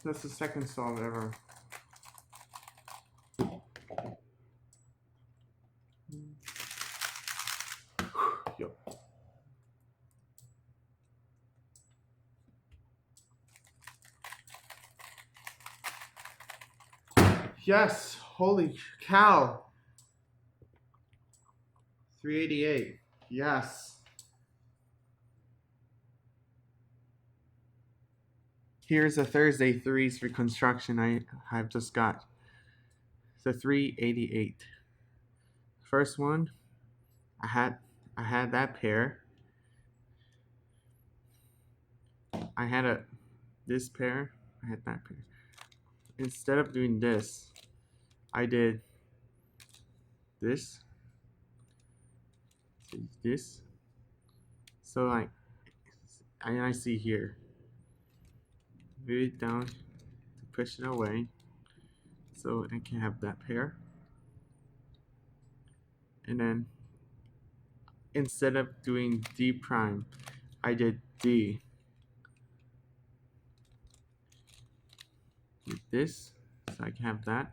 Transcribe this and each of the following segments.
That's the second solve ever. Yo. Yes, holy cow. 388. Yes. Here's the Thursday threes for construction I've just got. The 388. First one, I had that pair. I had this pair. I had that pair. Instead of doing this, I did this. This. So like, I see here. Move it down to push it away, so I can have that pair. And then instead of doing D prime, I did D. With this, so I can have that.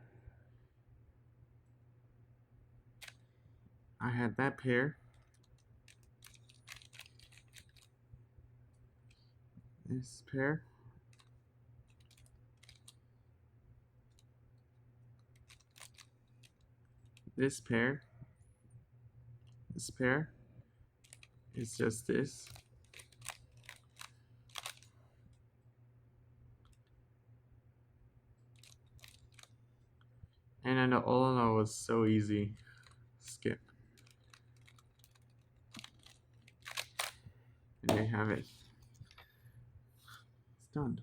I had that pair. This pair. This pair. This pair. It's just this. And then the all in all was so easy. Skip. And there you have it. It's done.